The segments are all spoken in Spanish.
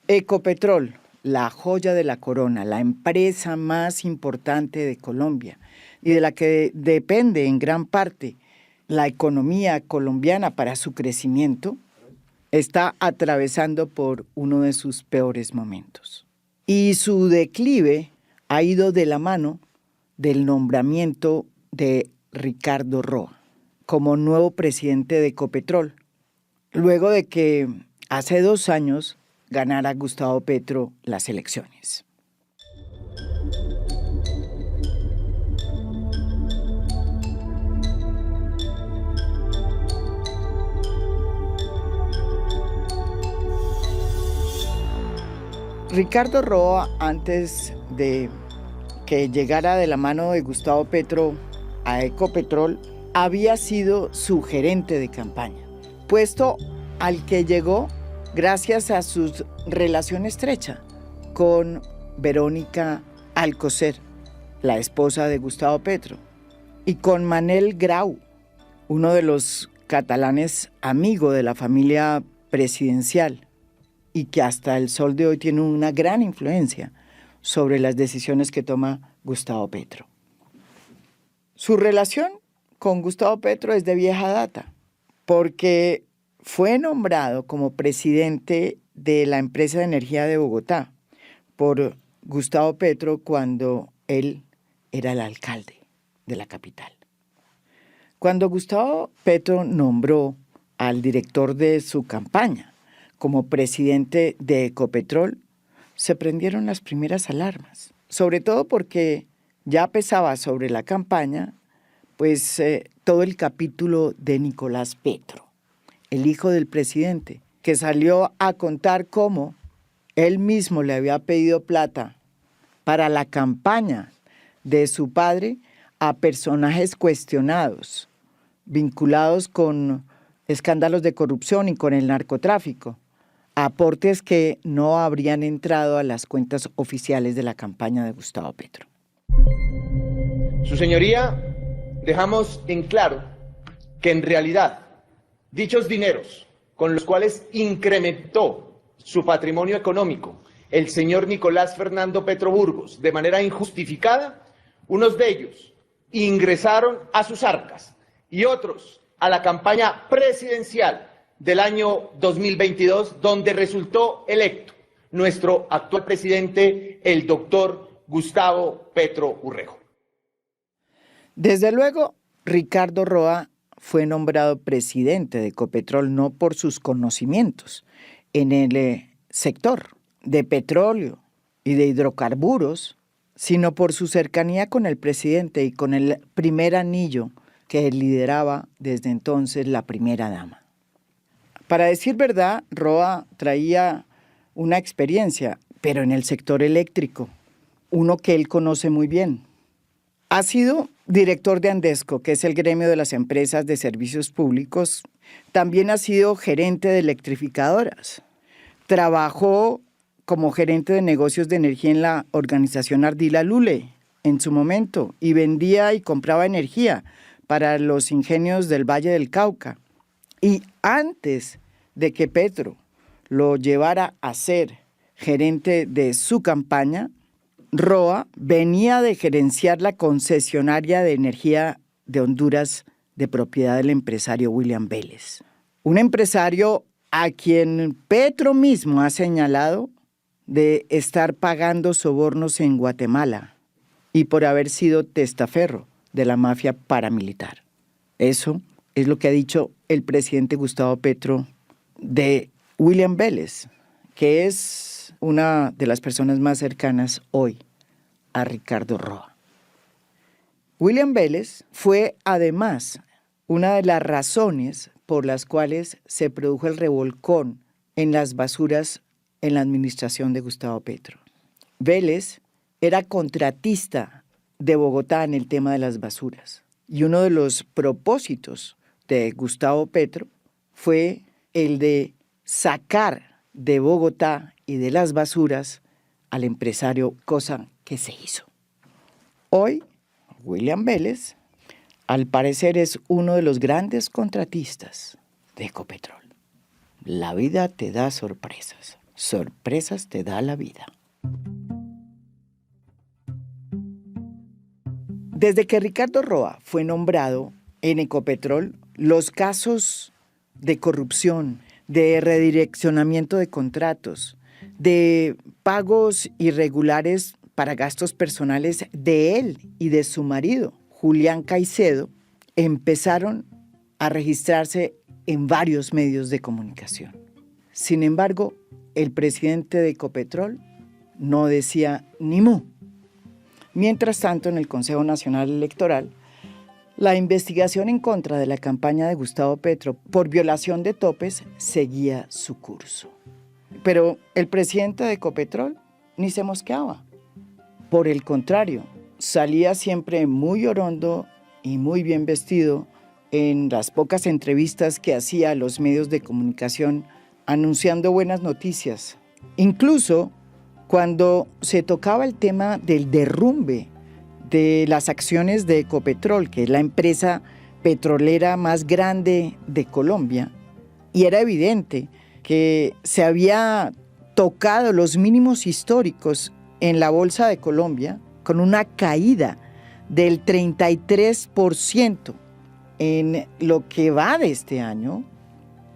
Ecopetrol, la joya de la corona, la empresa más importante de Colombia y de la que depende en gran parte la economía colombiana para su crecimiento, está atravesando por uno de sus peores momentos. Y su declive ha ido de la mano del nombramiento de Ricardo Roa como nuevo presidente de Ecopetrol, luego de que hace 2 años ganara Gustavo Petro las elecciones. Ricardo Roa, antes de que llegara de la mano de Gustavo Petro a Ecopetrol, había sido su gerente de campaña, puesto al que llegó gracias a su relación estrecha con Verónica Alcocer, la esposa de Gustavo Petro, y con Manel Grau, uno de los catalanes amigo de la familia presidencial y que hasta el sol de hoy tiene una gran influencia sobre las decisiones que toma Gustavo Petro. Su relación con Gustavo Petro es de vieja data, porque fue nombrado como presidente de la empresa de energía de Bogotá por Gustavo Petro cuando él era el alcalde de la capital. Cuando Gustavo Petro nombró al director de su campaña como presidente de Ecopetrol, se prendieron las primeras alarmas, sobre todo porque ya pesaba sobre la campaña todo el capítulo de Nicolás Petro, el hijo del presidente, que salió a contar cómo él mismo le había pedido plata para la campaña de su padre a personajes cuestionados, vinculados con escándalos de corrupción y con el narcotráfico, aportes que no habrían entrado a las cuentas oficiales de la campaña de Gustavo Petro. Su señoría, dejamos en claro que en realidad dichos dineros con los cuales incrementó su patrimonio económico el señor Nicolás Fernando Petro Burgos de manera injustificada, unos de ellos ingresaron a sus arcas y otros a la campaña presidencial del año 2022, donde resultó electo nuestro actual presidente, el doctor Gustavo Petro Urrego. Desde luego, Ricardo Roa fue nombrado presidente de Ecopetrol no por sus conocimientos en el sector de petróleo y de hidrocarburos, sino por su cercanía con el presidente y con el primer anillo que lideraba desde entonces la primera dama. Para decir verdad, Roa traía una experiencia, pero en el sector eléctrico, uno que él conoce muy bien. Ha sido director de Andesco, que es el gremio de las empresas de servicios públicos. También ha sido gerente de electrificadoras. Trabajó como gerente de negocios de energía en la organización Ardila Lule en su momento y vendía y compraba energía para los ingenios del Valle del Cauca. Y antes de que Petro lo llevara a ser gerente de su campaña, Roa venía de gerenciar la concesionaria de energía de Honduras de propiedad del empresario William Vélez. Un empresario a quien Petro mismo ha señalado de estar pagando sobornos en Guatemala y por haber sido testaferro de la mafia paramilitar. Eso es lo que ha dicho el presidente Gustavo Petro de William Vélez, que es una de las personas más cercanas hoy a Ricardo Roa. William Vélez fue además una de las razones por las cuales se produjo el revolcón en las basuras en la administración de Gustavo Petro. Vélez era contratista de Bogotá en el tema de las basuras y uno de los propósitos de Gustavo Petro fue el de sacar de Bogotá y de las basuras al empresario, cosa que se hizo. Hoy, William Vélez, al parecer, es uno de los grandes contratistas de Ecopetrol. La vida te da sorpresas. sorpresas te da la vida. Desde que Ricardo Roa fue nombrado en Ecopetrol, los casos de corrupción, de redireccionamiento de contratos, de pagos irregulares para gastos personales de él y de su marido, Julián Caicedo, empezaron a registrarse en varios medios de comunicación. Sin embargo, el presidente de Ecopetrol no decía ni mu. Mientras tanto, en el Consejo Nacional Electoral, la investigación en contra de la campaña de Gustavo Petro por violación de topes seguía su curso. Pero el presidente de Ecopetrol ni se mosqueaba. Por el contrario, salía siempre muy orondo y muy bien vestido en las pocas entrevistas que hacía a los medios de comunicación anunciando buenas noticias. Incluso cuando se tocaba el tema del derrumbe de las acciones de Ecopetrol, que es la empresa petrolera más grande de Colombia, y era evidente que se había tocado los mínimos históricos en la Bolsa de Colombia, con una caída del 33% en lo que va de este año,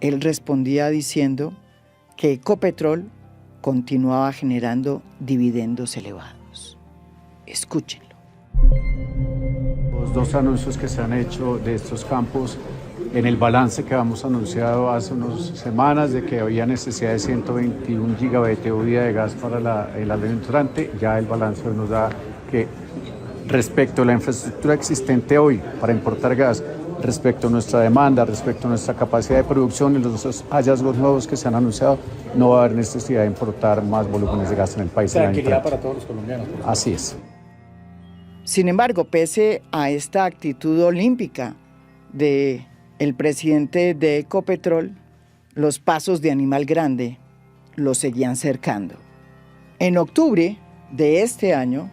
él respondía diciendo que Ecopetrol continuaba generando dividendos elevados. Escúchenlo. Los dos anuncios que se han hecho de estos campos en el balance que habíamos anunciado hace unas semanas de que había necesidad de 121 gigabatios día de gas para el año entrante, ya el balance nos da que respecto a la infraestructura existente hoy para importar gas, respecto a nuestra demanda, respecto a nuestra capacidad de producción y los hallazgos nuevos que se han anunciado, no va a haber necesidad de importar más volúmenes de gas en el país. Tranquilidad para todos los colombianos. Así es. Sin embargo, pese a esta actitud olímpica del presidente de Ecopetrol, los pasos de animal grande lo seguían cercando. En octubre de este año,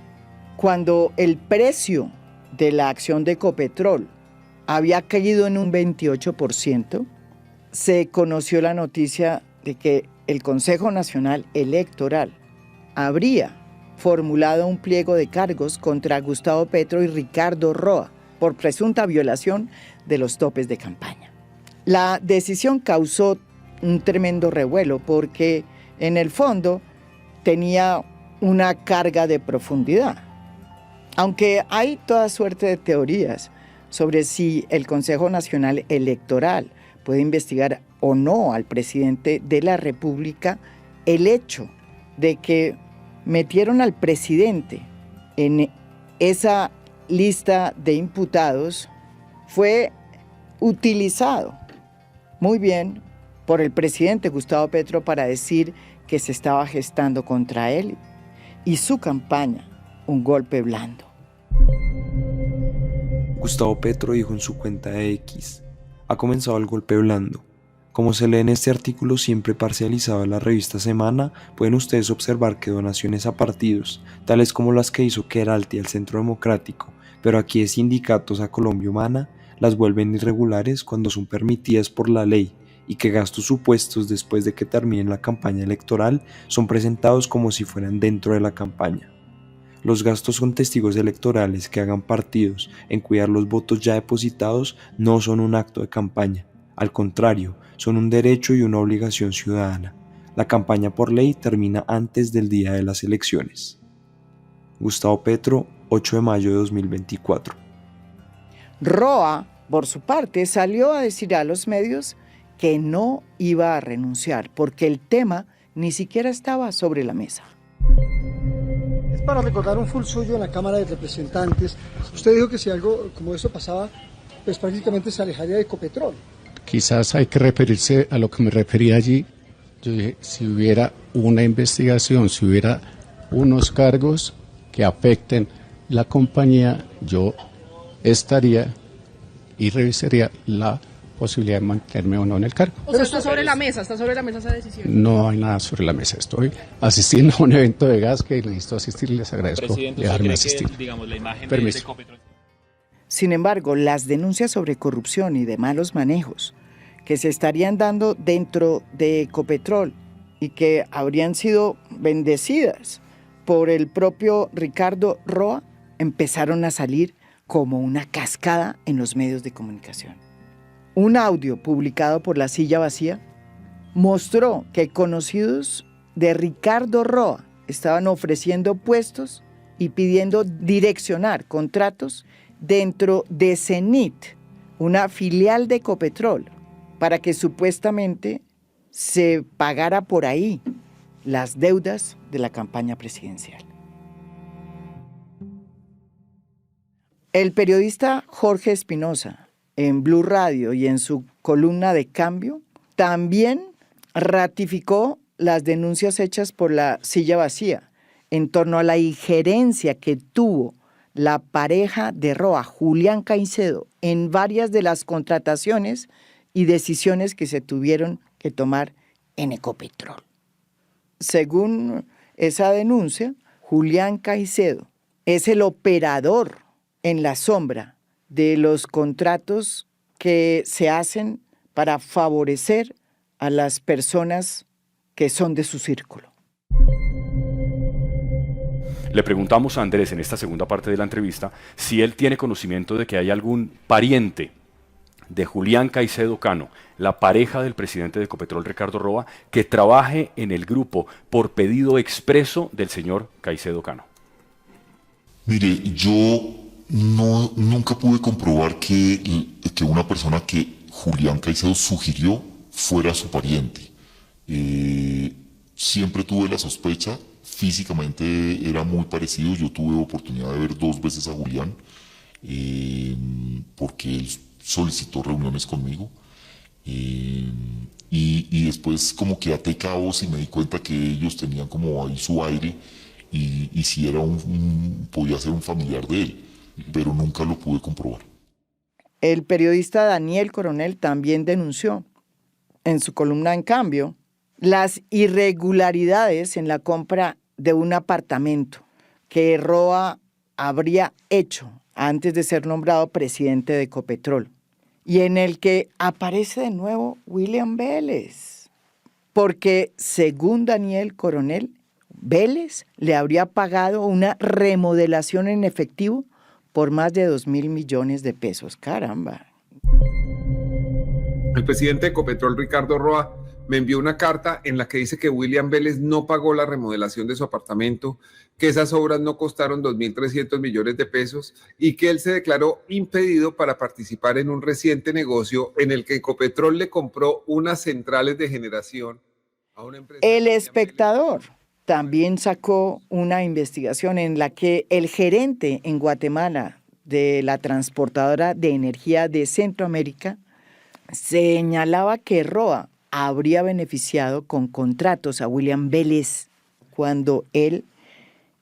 cuando el precio de la acción de Ecopetrol había caído en un 28%, se conoció la noticia de que el Consejo Nacional Electoral habría formulado un pliego de cargos contra Gustavo Petro y Ricardo Roa por presunta violación de los topes de campaña. La decisión causó un tremendo revuelo porque en el fondo tenía una carga de profundidad. Aunque hay toda suerte de teorías sobre si el Consejo Nacional Electoral puede investigar o no al presidente de la República, el hecho de que metieron al presidente en esa lista de imputados fue utilizado muy bien por el presidente Gustavo Petro para decir que se estaba gestando contra él y su campaña un golpe blando. Gustavo Petro dijo en su cuenta de X: ha comenzado el golpe blando. Como se lee en este artículo siempre parcializado de la revista Semana, pueden ustedes observar que donaciones a partidos, tales como las que hizo Queralty al Centro Democrático, pero aquí de sindicatos a Colombia Humana, las vuelven irregulares cuando son permitidas por la ley, y que gastos supuestos después de que termine la campaña electoral son presentados como si fueran dentro de la campaña. Los gastos con testigos electorales que hagan partidos en cuidar los votos ya depositados no son un acto de campaña. Al contrario, son un derecho y una obligación ciudadana. La campaña por ley termina antes del día de las elecciones. Gustavo Petro, 8 de mayo de 2024. Roa, por su parte, salió a decir a los medios que no iba a renunciar porque el tema ni siquiera estaba sobre la mesa. Es para recordar un full suyo en la Cámara de Representantes. Usted dijo que si algo como eso pasaba, pues prácticamente se alejaría de Ecopetrol. Quizás hay que referirse a lo que me refería allí. Yo dije, si hubiera una investigación, si hubiera unos cargos que afecten la compañía, yo estaría y revisaría la posibilidad de mantenerme o no en el cargo. O sea, está sobre la mesa esa decisión. No hay nada sobre la mesa. Estoy asistiendo a un evento de gas que necesito asistir y les agradezco dejarme asistir. Digamos, la imagen Permiso. de Ecopetrol. Sin embargo, las denuncias sobre corrupción y de malos manejos que se estarían dando dentro de Ecopetrol y que habrían sido bendecidas por el propio Ricardo Roa, empezaron a salir como una cascada en los medios de comunicación. Un audio publicado por La Silla Vacía mostró que conocidos de Ricardo Roa estaban ofreciendo puestos y pidiendo direccionar contratos dentro de Cenit, una filial de Ecopetrol, para que supuestamente se pagara por ahí las deudas de la campaña presidencial. El periodista Jorge Espinosa, en Blue Radio y en su columna de Cambio, también ratificó las denuncias hechas por La Silla Vacía en torno a la injerencia que tuvo la pareja de Roa, Julián Caicedo, en varias de las contrataciones y decisiones que se tuvieron que tomar en Ecopetrol. Según esa denuncia, Julián Caicedo es el operador en la sombra de los contratos que se hacen para favorecer a las personas que son de su círculo. Le preguntamos a Andrés en esta segunda parte de la entrevista si él tiene conocimiento de que hay algún pariente de Julián Caicedo Cano, la pareja del presidente de Ecopetrol, Ricardo Roa, que trabaje en el grupo por pedido expreso del señor Caicedo Cano. Mire, yo nunca pude comprobar que una persona que Julián Caicedo sugirió fuera su pariente. Siempre tuve la sospecha, físicamente era muy parecido. Yo tuve oportunidad de ver 2 veces a Julián, porque él solicitó reuniones conmigo, y después como que até cabos y me di cuenta que ellos tenían como ahí su aire, y si era podía ser un familiar de él, pero nunca lo pude comprobar. El periodista Daniel Coronel también denunció en su columna En Cambio las irregularidades en la compra de un apartamento que Roa habría hecho antes de ser nombrado presidente de Ecopetrol, y en el que aparece de nuevo William Vélez, porque según Daniel Coronel, Vélez le habría pagado una remodelación en efectivo por más de 2.000 millones de pesos. ¡Caramba! El presidente de Ecopetrol, Ricardo Roa, me envió una carta en la que dice que William Vélez no pagó la remodelación de su apartamento, que esas obras no costaron 2.300 millones de pesos y que él se declaró impedido para participar en un reciente negocio en el que Ecopetrol le compró unas centrales de generación a una empresa. El Espectador también sacó una investigación en la que el gerente en Guatemala de la transportadora de energía de Centroamérica señalaba que Roa habría beneficiado con contratos a William Vélez cuando él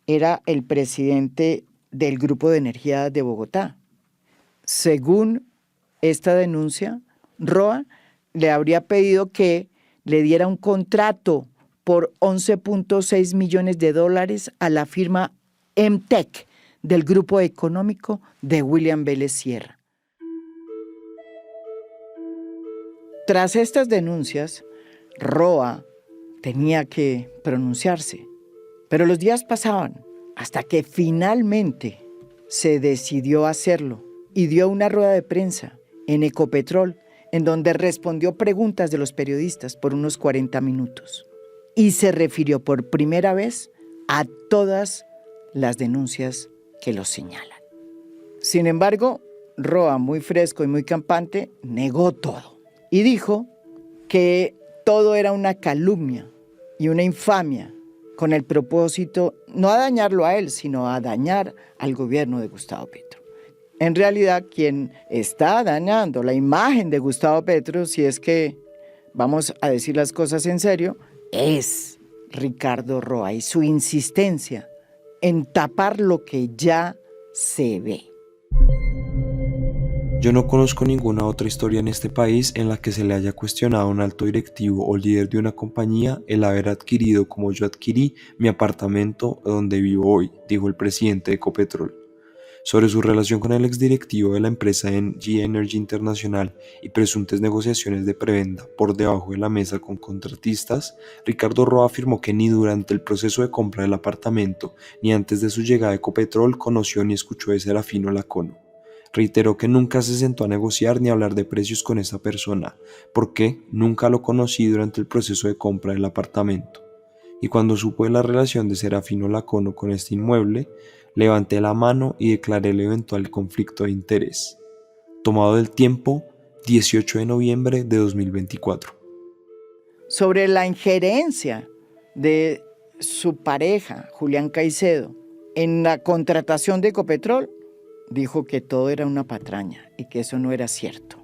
era el presidente del Grupo de Energía de Bogotá. Según esta denuncia, Roa le habría pedido que le diera un contrato por $11.6 millones a la firma MTEC del Grupo Económico de William Vélez Sierra. Tras estas denuncias, Roa tenía que pronunciarse, pero los días pasaban hasta que finalmente se decidió hacerlo y dio una rueda de prensa en Ecopetrol, en donde respondió preguntas de los periodistas por unos 40 minutos y se refirió por primera vez a todas las denuncias que los señalan. Sin embargo, Roa, muy fresco y muy campante, negó todo y dijo que todo era una calumnia y una infamia con el propósito no a dañarlo a él, sino a dañar al gobierno de Gustavo Petro. En realidad, quien está dañando la imagen de Gustavo Petro, si es que vamos a decir las cosas en serio, es Ricardo Roa y su insistencia en tapar lo que ya se ve. Yo no conozco ninguna otra historia en este país en la que se le haya cuestionado a un alto directivo o líder de una compañía el haber adquirido, como yo adquirí, mi apartamento donde vivo hoy, dijo el presidente de Ecopetrol. sobre su relación con el exdirectivo de la empresa Engie Energy Internacional y presuntas negociaciones de prebenda por debajo de la mesa con contratistas, Ricardo Roa afirmó que ni durante el proceso de compra del apartamento ni antes de su llegada a Ecopetrol conoció ni escuchó de Serafino Lacono. Reiteró que nunca se sentó a negociar ni a hablar de precios con esa persona, porque nunca lo conocí durante el proceso de compra del apartamento. Y cuando supe de la relación de Serafino Lacono con este inmueble, levanté la mano y declaré el eventual conflicto de interés. Tomado del tiempo, 18 de noviembre de 2024. Sobre la injerencia de su pareja, Julián Caicedo, en la contratación de Ecopetrol, dijo que todo era una patraña y que eso no era cierto,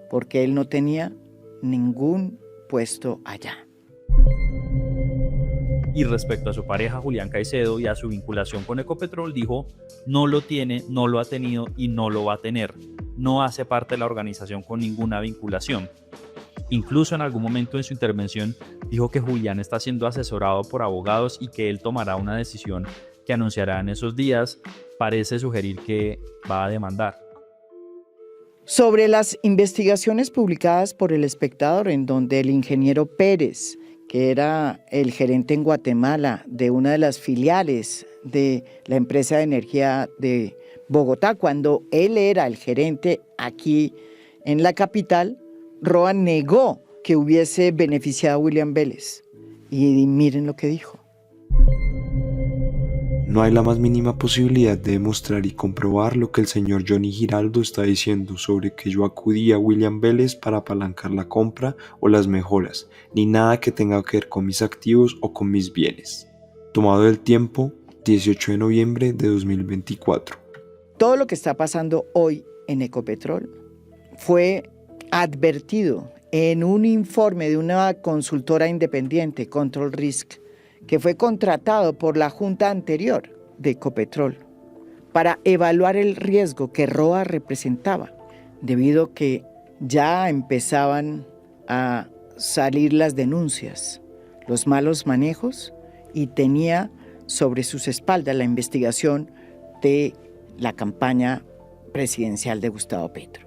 porque él no tenía ningún puesto allá. Y respecto a su pareja Julián Caicedo y a su vinculación con Ecopetrol, dijo: no lo tiene, no lo ha tenido y no lo va a tener. No hace parte de la organización con ninguna vinculación. Incluso en algún momento en su intervención dijo que Julián está siendo asesorado por abogados y que él tomará una decisión que anunciará en esos días. Parece sugerir que va a demandar. Sobre las investigaciones publicadas por El Espectador, en donde el ingeniero Pérez, que era el gerente en Guatemala de una de las filiales de la empresa de energía de Bogotá, cuando él era el gerente aquí en la capital, Roa negó que hubiese beneficiado a William Vélez. Y miren lo que dijo. No hay la más mínima posibilidad de demostrar y comprobar lo que el señor Johnny Giraldo está diciendo sobre que yo acudí a William Vélez para apalancar la compra o las mejoras, ni nada que tenga que ver con mis activos o con mis bienes. Tomado el tiempo, 18 de noviembre de 2024. Todo lo que está pasando hoy en Ecopetrol fue advertido en un informe de una consultora independiente, Control Risk, que fue contratado por la junta anterior de Ecopetrol para evaluar el riesgo que Roa representaba, debido a que ya empezaban a salir las denuncias, los malos manejos, y tenía sobre sus espaldas la investigación de la campaña presidencial de Gustavo Petro.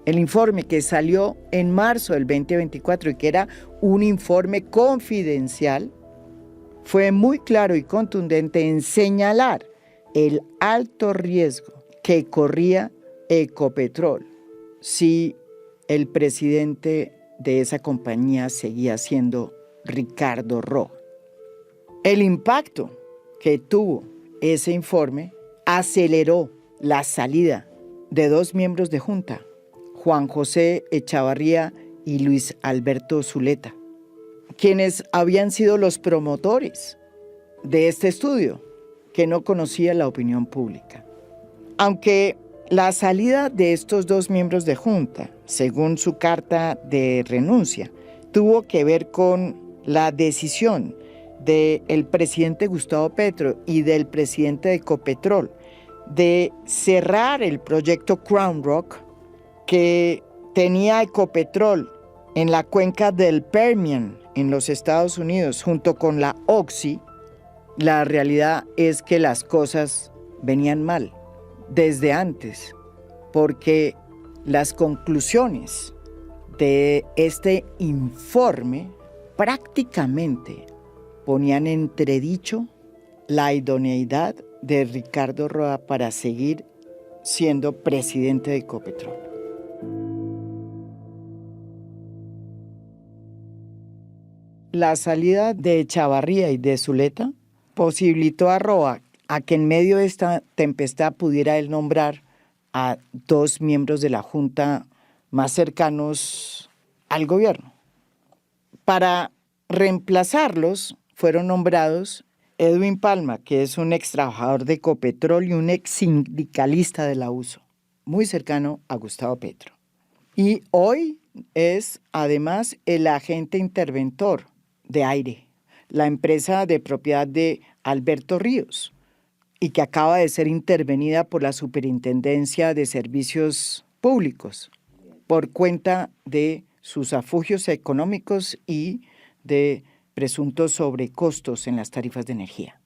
El informe que salió en marzo del 2024 y que era un informe confidencial, fue muy claro y contundente en señalar el alto riesgo que corría Ecopetrol si el presidente de esa compañía seguía siendo Ricardo Roa. El impacto que tuvo ese informe aceleró la salida de dos miembros de junta, Juan José Echavarría y Luis Alberto Zuleta, quienes habían sido los promotores de este estudio que no conocía la opinión pública. Aunque la salida de estos dos miembros de junta, según su carta de renuncia, tuvo que ver con la decisión del presidente Gustavo Petro y del presidente de Ecopetrol de cerrar el proyecto Crown Rock que tenía Ecopetrol en la cuenca del Permian en los Estados Unidos junto con la Oxy, la realidad es que las cosas venían mal desde antes, porque las conclusiones de este informe prácticamente ponían entredicho la idoneidad de Ricardo Roa para seguir siendo presidente de Ecopetrol. La salida de Echavarría y de Zuleta posibilitó a Roa a que en medio de esta tempestad pudiera él nombrar a dos miembros de la Junta más cercanos al gobierno. Para reemplazarlos fueron nombrados Edwin Palma, que es un ex trabajador de Ecopetrol y un ex sindicalista de la USO, muy cercano a Gustavo Petro. Y hoy es además el agente interventor de AIRE, la empresa de propiedad de Alberto Ríos, y que acaba de ser intervenida por la Superintendencia de Servicios Públicos por cuenta de sus afugios económicos y de presuntos sobrecostos en las tarifas de energía.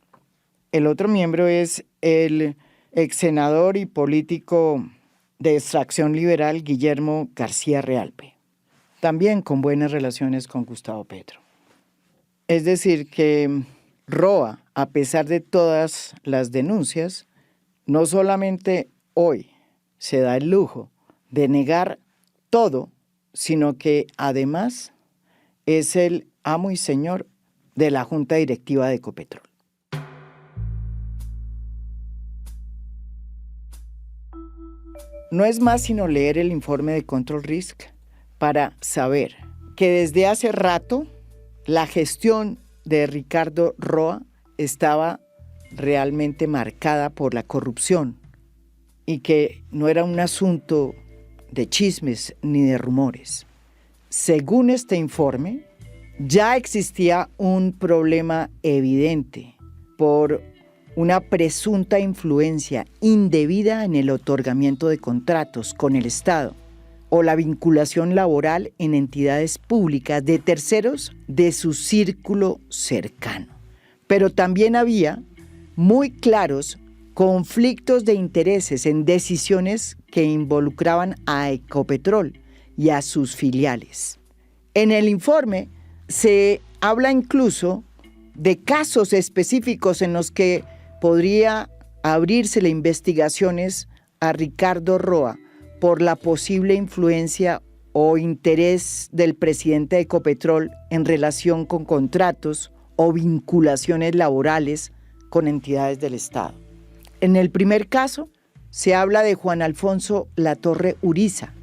El otro miembro es el ex senador y político de extracción liberal Guillermo García Realpe, también con buenas relaciones con Gustavo Petro. Es decir, que Roa, a pesar de todas las denuncias, no solamente hoy se da el lujo de negar todo, sino que además es el amo y señor de la Junta Directiva de Ecopetrol. No es más sino leer el informe de Control Risk para saber que desde hace rato la gestión de Ricardo Roa estaba realmente marcada por la corrupción y que no era un asunto de chismes ni de rumores. Según este informe, ya existía un problema evidente por una presunta influencia indebida en el otorgamiento de contratos con el Estado o la vinculación laboral en entidades públicas de terceros de su círculo cercano. Pero también había muy claros conflictos de intereses en decisiones que involucraban a Ecopetrol y a sus filiales. En el informe se habla incluso de casos específicos en los que podría abrírsele investigaciones a Ricardo Roa por la posible influencia o interés del presidente de Ecopetrol en relación con contratos o vinculaciones laborales con entidades del Estado. En el primer caso, se habla de Juan Alfonso Latorre Uriza,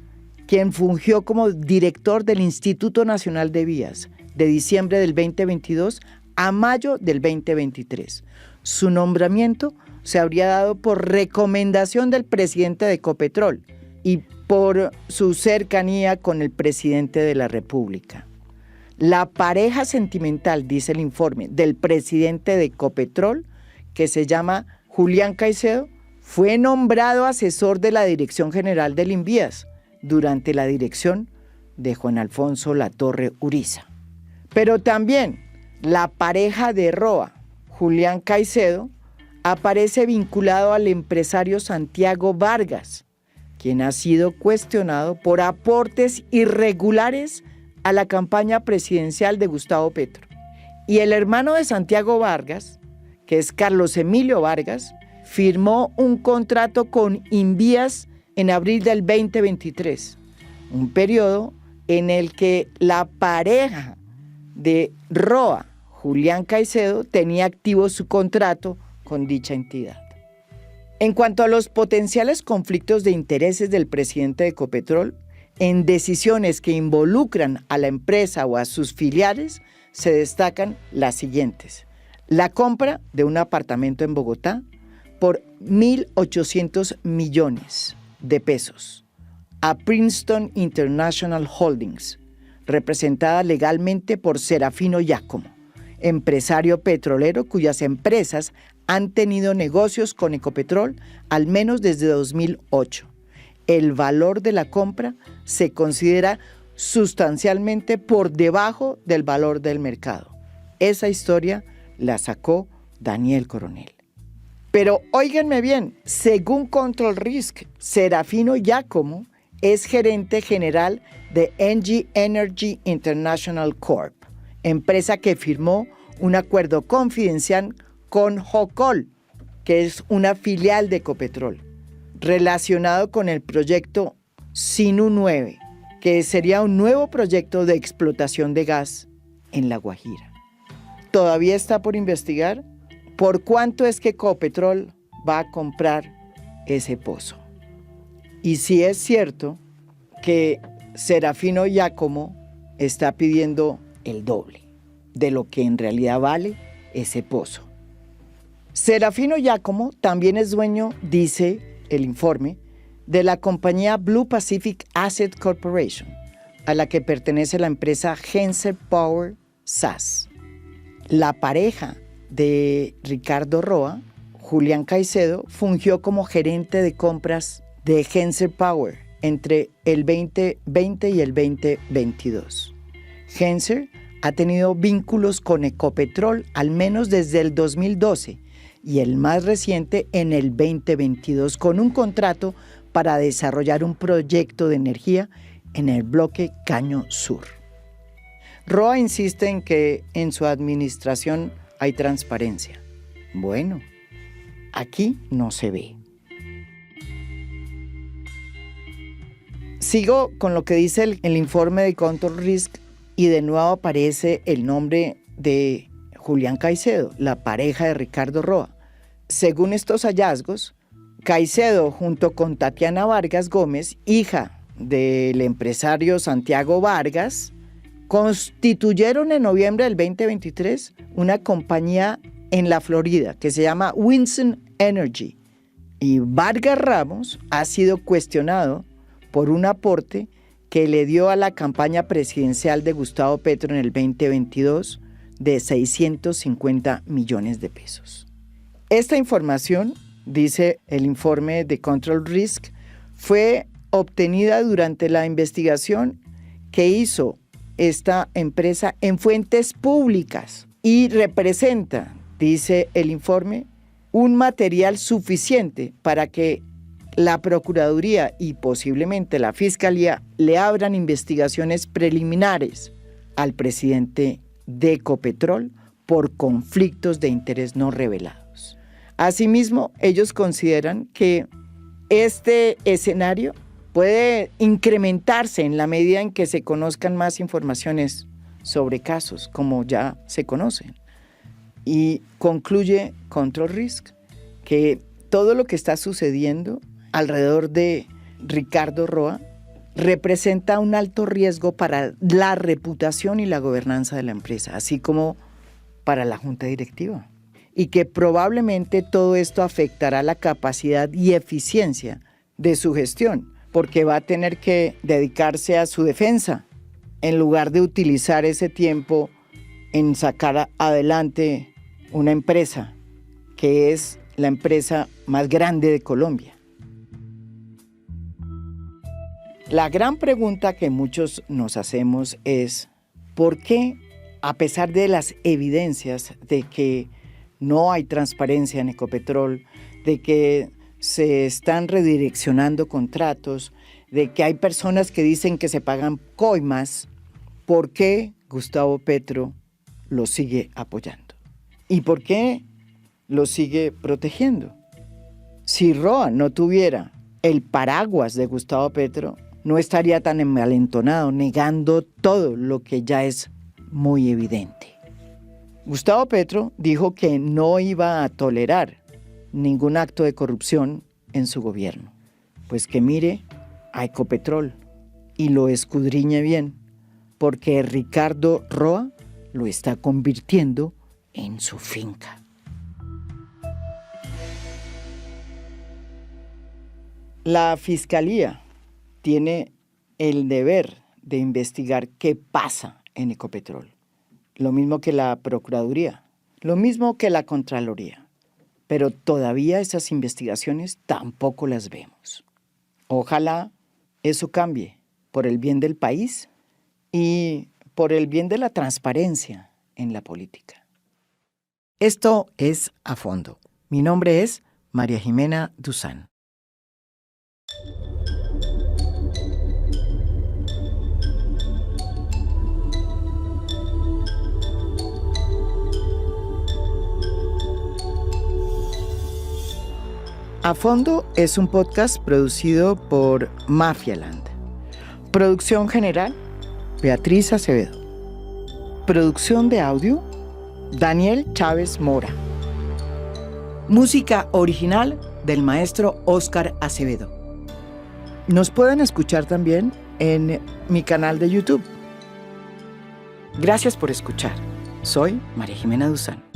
quien fungió como director del Instituto Nacional de Vías de diciembre del 2022 a mayo del 2023. Su nombramiento se habría dado por recomendación del presidente de Ecopetrol y por su cercanía con el presidente de la República. La pareja sentimental, dice el informe, del presidente de Ecopetrol, que se llama Julián Caicedo, fue nombrado asesor de la Dirección General del Invías durante la dirección de Juan Alfonso Latorre Uriza. Pero también la pareja de Roa, Julián Caicedo, aparece vinculado al empresario Santiago Vargas, quien ha sido cuestionado por aportes irregulares a la campaña presidencial de Gustavo Petro. Y el hermano de Santiago Vargas, que es Carlos Emilio Vargas, firmó un contrato con Invías en abril del 2023, un periodo en el que la pareja de Roa, Julián Caicedo, tenía activo su contrato con dicha entidad. En cuanto a los potenciales conflictos de intereses del presidente de Ecopetrol, en decisiones que involucran a la empresa o a sus filiales, se destacan las siguientes. La compra de un apartamento en Bogotá por 1.800 millones de pesos a Princeton International Holdings, representada legalmente por Serafino Giacomo, empresario petrolero cuyas empresas han tenido negocios con Ecopetrol al menos desde 2008. El valor de la compra se considera sustancialmente por debajo del valor del mercado. Esa historia la sacó Daniel Coronel. Pero óiganme bien, según Control Risk, Serafino Giacomo es gerente general de Engie Energy International Corp., empresa que firmó un acuerdo confidencial con Jocol, que es una filial de Ecopetrol, relacionado con el proyecto Sinu 9, que sería un nuevo proyecto de explotación de gas en La Guajira. Todavía está por investigar por cuánto es que Ecopetrol va a comprar ese pozo. Y si es cierto que Serafino Giacomo está pidiendo el doble de lo que en realidad vale ese pozo. Serafino Giacomo también es dueño, dice el informe, de la compañía Blue Pacific Asset Corporation, a la que pertenece la empresa Genser Power SAS. La pareja de Ricardo Roa, Julián Caicedo, fungió como gerente de compras de Genser Power entre el 2020 y el 2022. Genser ha tenido vínculos con Ecopetrol al menos desde el 2012 y el más reciente en el 2022 con un contrato para desarrollar un proyecto de energía en el bloque Caño Sur. Roa insiste en que en su administración hay transparencia. Bueno, aquí no se ve. Sigo con lo que dice el informe de Control Risk y de nuevo aparece el nombre de Julián Caicedo, la pareja de Ricardo Roa. Según estos hallazgos, Caicedo junto con Tatiana Vargas Gómez, hija del empresario Santiago Vargas, constituyeron en noviembre del 2023 una compañía en la Florida que se llama Winson Energy. Y Vargas Ramos ha sido cuestionado por un aporte que le dio a la campaña presidencial de Gustavo Petro en el 2022 de 650 millones de pesos. Esta información, dice el informe de Control Risk, fue obtenida durante la investigación que hizo esta empresa en fuentes públicas y representa, dice el informe, un material suficiente para que la Procuraduría y posiblemente la Fiscalía le abran investigaciones preliminares al presidente de Ecopetrol por conflictos de interés no revelados. Asimismo, ellos consideran que este escenario puede incrementarse en la medida en que se conozcan más informaciones sobre casos, como ya se conocen. Y concluye Control Risk que todo lo que está sucediendo alrededor de Ricardo Roa representa un alto riesgo para la reputación y la gobernanza de la empresa, así como para la junta directiva. Y que probablemente todo esto afectará la capacidad y eficiencia de su gestión, porque va a tener que dedicarse a su defensa en lugar de utilizar ese tiempo en sacar adelante una empresa que es la empresa más grande de Colombia. La gran pregunta que muchos nos hacemos es ¿por qué, a pesar de las evidencias de que no hay transparencia en Ecopetrol, de que se están redireccionando contratos, de que hay personas que dicen que se pagan coimas, ¿por qué Gustavo Petro lo sigue apoyando? ¿Y por qué lo sigue protegiendo? Si Roa no tuviera el paraguas de Gustavo Petro, no estaría tan envalentonado negando todo lo que ya es muy evidente. Gustavo Petro dijo que no iba a tolerar ningún acto de corrupción en su gobierno. Pues que mire a Ecopetrol y lo escudriñe bien, porque Ricardo Roa lo está convirtiendo en su finca. La Fiscalía tiene el deber de investigar qué pasa en Ecopetrol. Lo mismo que la Procuraduría, lo mismo que la Contraloría. Pero todavía esas investigaciones tampoco las vemos. Ojalá eso cambie por el bien del país y por el bien de la transparencia en la política. Esto es A Fondo. Mi nombre es María Jimena Duzán. A Fondo es un podcast producido por Mafialand. Producción general, Beatriz Acevedo. Producción de audio, Daniel Chávez Mora. Música original del maestro Óscar Acevedo. Nos pueden escuchar también en mi canal de YouTube. Gracias por escuchar. Soy María Jimena Duzán.